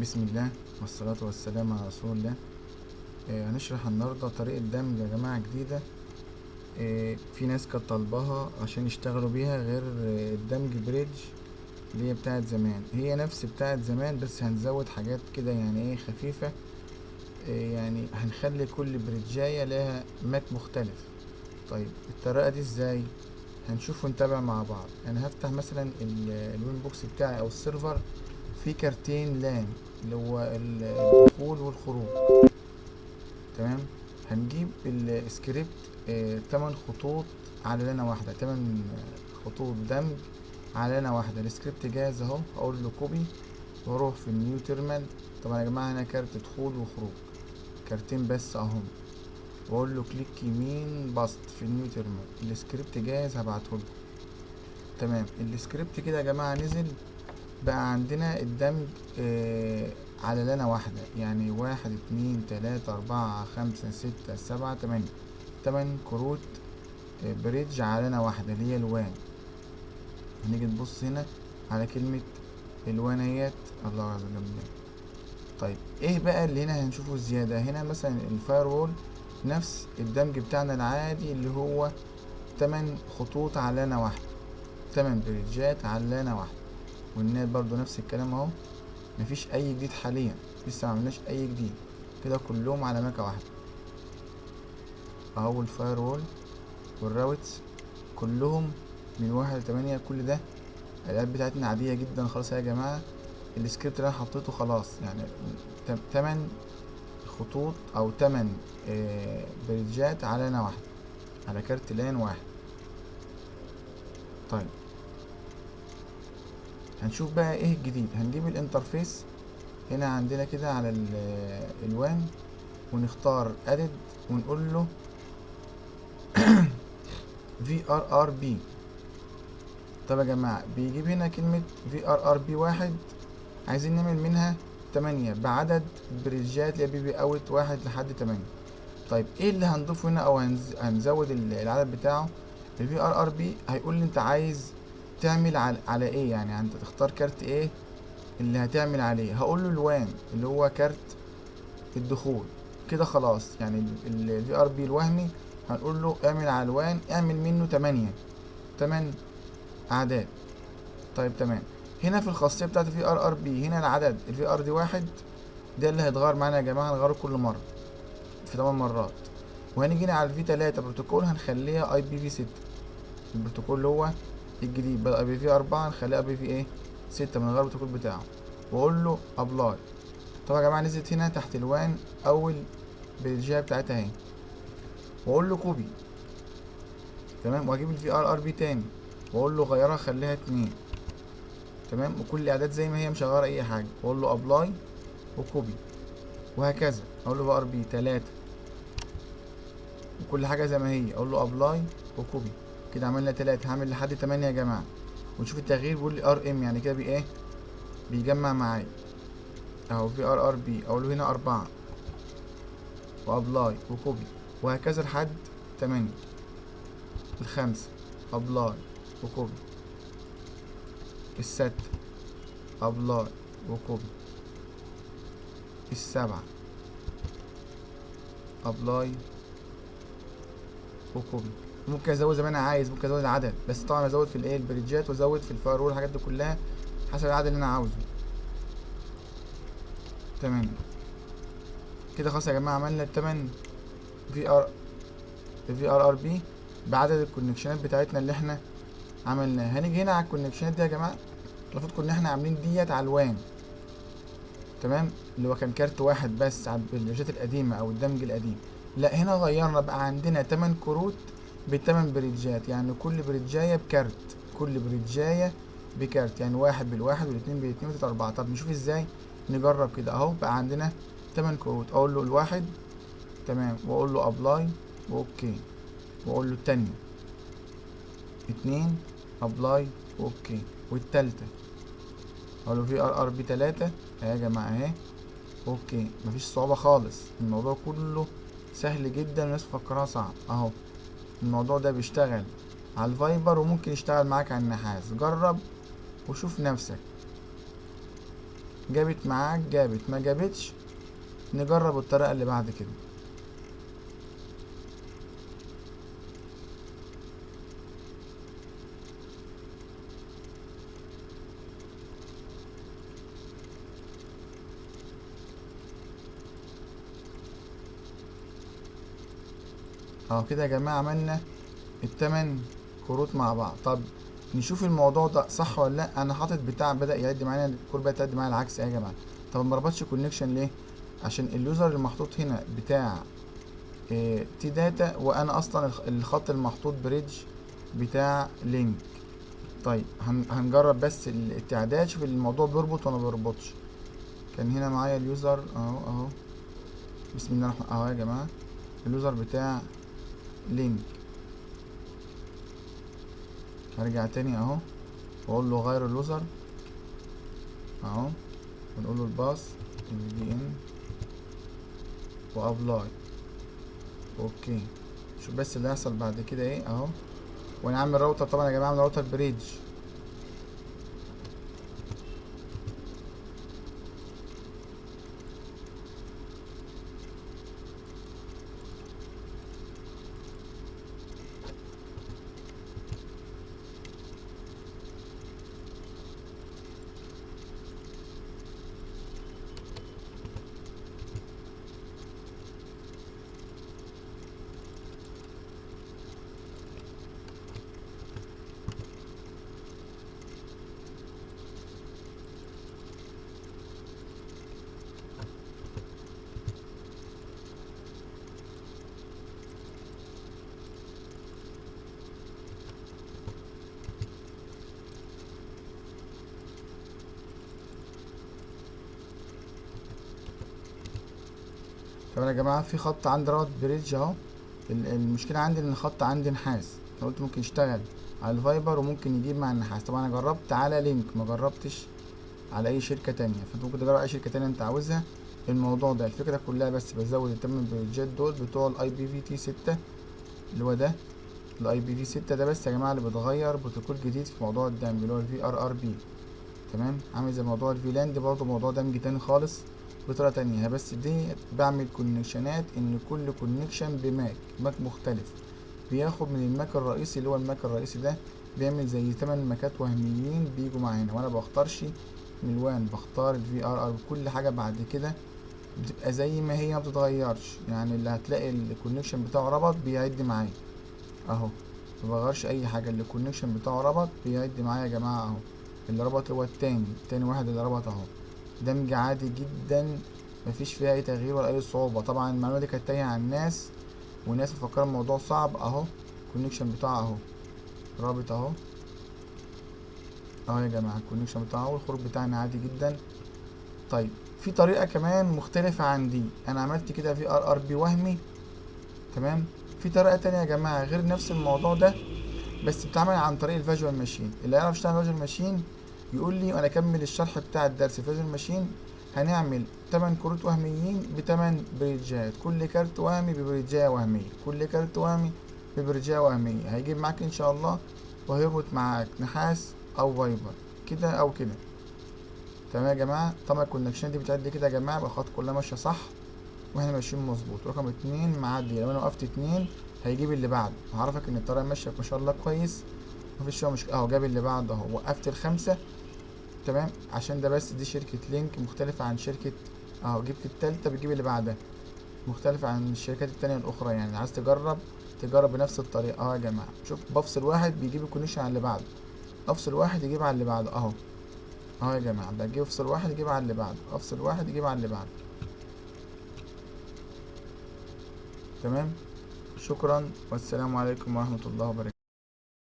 بسم الله والصلاة والسلام على رسول الله. هنشرح النهاردة طريقة دمج يا جماعة جديدة. في ناس كانت طالباها عشان يشتغلوا بيها غير الدمج بريدج اللي هي بتاعت زمان. هي نفس بتاعت زمان بس هنزود حاجات كده يعني ايه خفيفة. يعني هنخلي كل بريدجاية لها ماك مختلف. طيب الطريقة دي ازاي؟ هنشوف ونتابع مع بعض. انا هفتح مثلا الوين بوكس بتاعي او السيرفر، في كارتين لان اللي هو الدخول والخروج. تمام. هنجيب السكريبت 8 خطوط على لينة واحدة، 8 خطوط دمج على لينة واحدة. السكريبت جاهز اهو، هقول له كوبي واروح في النيو تيرمال. طبعا يا جماعة هنا كارت دخول وخروج، كارتين بس اهم، واقول له كليك يمين باست في النيو تيرمال. السكريبت جاهز هبعته لكم. تمام. السكريبت كده يا جماعة نزل. بقى عندنا الدمج على لينة واحدة، يعني 1 2 3 4 5 6 7 8، 8 كروت بريدج على لينة واحدة اللي هي الوان. هنيجي نبص هنا على كلمة الوانيات. الله عز وجل. طيب ايه بقى اللي هنا هنشوفه زيادة؟ هنا مثلا الفاير وول نفس الدمج بتاعنا العادي اللي هو 8 خطوط على لينة واحدة، 8 بريدجات على لينة واحدة. والنات برضو نفس الكلام اهو، مفيش اي جديد حاليا، لسه معملناش اي جديد، كده كلهم على ماكة واحدة اهو. الفاير وول والراوتس كلهم من 1 ل8. كل ده الآلات بتاعتنا عادية جدا خلاص يا جماعة. السكريبت اللي انا حطيته خلاص يعني 8 خطوط او 8 بريدجات على لان واحدة، على كارت لان واحد. طيب هنشوف بقى ايه الجديد. هنجيب الانترفيس هنا عندنا كده على الوان، ونختار ادد ونقول له VRRB. طب يا جماعة بيجيب هنا كلمة VRRB واحد، عايزين نعمل منها 8 بعدد بريدجات اللي بيبي اوت 1 لحد 8. طيب ايه اللي هنضيفه هنا او هنزود العدد بتاعه؟ ال VRRB هيقول لي انت عايز تعمل على ايه، يعني انت تختار كارت ايه اللي هتعمل عليه. هقول له الوان اللي هو كارت الدخول. كده خلاص يعني ال VRB الوهمي هنقول له اعمل على الوان، اعمل منه 8 اعداد. طيب تمام. هنا في الخاصيه بتاعت الفي ار ار بي هنا العدد الفي ار دي واحد، ده اللي هيتغير معانا يا جماعه، هنغيره كل مره في 8 مرات. وهنيجي هنا على الفي 3 بروتوكول هنخليها اي بي في 6. البروتوكول اللي هو الجديد بدل اي بي في 4 هنخليها اي بي في ايه 6 من غير البروتوكول بتاعه. واقول له ابلاي. طبعا يا جماعه نزلت هنا تحت الوان اول بالجي بتاعتها اهي، واقول له كوبي. تمام. واجيب الفي ار ار بي تاني واقول له غيرها خليها 2. تمام. وكل الاعداد زي ما هي مش هغير اي حاجه، واقول له ابلاي وكوبي. وهكذا اقول له ار بي 3 وكل حاجه زي ما هي، اقول له ابلاي وكوبي. كده عملنا 3، هعمل لحد 8 يا جماعه. ونشوف التغيير بيقول لي ار ام، يعني كده بي ايه بيجمع معايا اهو. في ار بي اقول له هنا 4 وابلاي وكوبي، وهكذا لحد 8. الخمسة ابلاي وكوبي، الست ابلاي وكوبي، السبعة ابلاي وكوبي. ممكن ازود زي ما انا عايز، ممكن ازود العدد، بس طبعا ازود في الايه البريدجات وازود في الفاير والحاجات دي كلها حسب العدد اللي انا عاوزه. تمام. كده خلاص يا جماعه عملنا التمن في ار ار بي بعدد الكونكشنات بتاعتنا اللي احنا عملناها. هنيجي هنا على الكونكشنات دي يا جماعه، المفروض كنا احنا عاملين ديت على الوان. تمام. اللي هو كان كارت واحد بس على البريدجات القديمه او الدمج القديم. لا هنا غيرنا بقى عندنا 8 كروت ب8 بريدجات، يعني كل بريدجايه بكارت، كل بريدجايه بكارت، يعني واحد بالواحد والاتنين بالاتنين وتلاتة 4. طب نشوف ازاي. نجرب كده اهو. بقى عندنا 8 كروت، اقول له الواحد تمام واقول له ابلاي واوكي، واقول له التانية 2 ابلاي واوكي، والتالتة اقول له في ار ار بي 3 اهي يا جماعة اهي. اوكي. مفيش صعوبة خالص، الموضوع كله سهل جدا. الناس مفكراها صعب اهو. الموضوع ده بيشتغل على الفايبر وممكن يشتغل معاك على النحاس. جرب وشوف نفسك. جابت معاك جابت، ما جابتش نجرب الطريقة اللي بعد كده. اهو كده يا جماعة عملنا ال8 كروت مع بعض. طب نشوف الموضوع ده صح ولا لا. انا حاطط بتاع بدأ يعد معايا، الكور بدأت تعد معايا العكس يا جماعة. طب ما ربطش كونكشن ليه؟ عشان اليوزر المحطوط هنا بتاع تي داتا، وانا اصلا الخط المحطوط بريدج بتاع لينك. طيب هنجرب بس التعداد، شوف الموضوع بيربط ولا ما بيربطش. كان هنا معايا اليوزر اهو بسم الله الرحمن اهو يا جماعة، اليوزر بتاع لينك. هرجع تاني اهو واقول له غير اليوزر اهو، ونقول له الباص الفي ان وابلاي. اوكي، شوف بس اللي هيحصل بعد كده ايه اهو. وانا عامل راوتر طبعا يا جماعة، عامل راوتر بريدج. طبعا يا جماعة في خط عندي راوت بريدج اهو. المشكلة عندي ان الخط عندي نحاس، انا قلت ممكن يشتغل على الفايبر وممكن يجيب مع النحاس. طبعا انا جربت على لينك، ما جربتش على اي شركة تانية، فانت ممكن تجرب اي شركة تانية انت عاوزها. الموضوع ده الفكرة كلها بس بزود التمن بريدجات دول بتوع الاي بي في تي 6 اللي هو ده. الاي بي في 6 ده بس يا جماعة اللي بتغير بروتوكول جديد في موضوع الدمج اللي هو الفي ار ار بي. تمام، عامل زي موضوع الفيلان دي برضه موضوع دمج تاني خالص بطريقة تانية. بس دي بعمل كونكشنات ان كل كونكشن ماك مختلف، بياخد من الماك الرئيسي اللي هو الماك الرئيسي ده بيعمل زي 8 ماكات وهميين بيجوا معانا، وانا بختارش من الوان، بختار الفي ار ار. كل حاجة بعد كده بتبقى زي ما هي، ما بتتغيرش. يعني اللي هتلاقي الكونكشن بتاعه ربط بيعد معايا اهو، مبغيرش اي حاجة. اللي الكونكشن بتاعه ربط بيعد معايا يا جماعة اهو. اللي ربط هو التاني واحد اللي ربط اهو. دمج عادي جدا، مفيش فيها اي تغيير ولا اي صعوبة. طبعا المعلومة دي كانت تايهة عن الناس، والناس مفكرة الموضوع صعب اهو. الكونكشن بتاعه اهو رابط اهو يا جماعة. الكونكشن بتاعه والخروج بتاعنا عادي جدا. طيب في طريقة كمان مختلفة عن دي، انا عملت كده في ار ار بي وهمي. تمام، في طريقة تانية يا جماعة غير نفس الموضوع ده، بس بتعمل عن طريق الفيجوال ماشين. اللي يعرف يشتغل فيجوال ماشين يقول لي وانا اكمل الشرح بتاع الدرس. فيجوال ماشين هنعمل 8 كروت وهميين ب8 بريدجات، كل كارت وهمي ببريدجايه وهميه، كل كارت وهمي ببريدجايه وهميه. هيجيب معاك ان شاء الله وهيربط معاك نحاس او فايبر كده او كده. تمام يا جماعه، طبعا الكونكشن دي بتعدي كده يا جماعه، يبقى الخط كلها ماشيه صح واحنا ماشيين مظبوط. رقم 2 معدي، لو انا وقفت 2 هيجيب اللي بعده، هعرفك ان الطريقه ماشيه ما شاء الله كويس، مفيش فيها مشكله اهو. جاب اللي بعده اهو، وقفت ال5. تمام، عشان ده بس دي شركه لينك مختلفه عن شركه اهو. جبت التالتة بتجيب اللي بعدها، مختلفه عن الشركات التانية الاخرى. يعني عايز تجرب بنفس الطريقه اهو يا جماعه. شوف بفصل واحد بيجيب الكونيكشن على اللي بعده، افصل واحد يجيب على اللي بعده اهو يا جماعه. بجيب افصل واحد يجيب على اللي بعده، افصل واحد يجيب على اللي بعده. تمام، شكرا والسلام عليكم ورحمة الله وبركاته.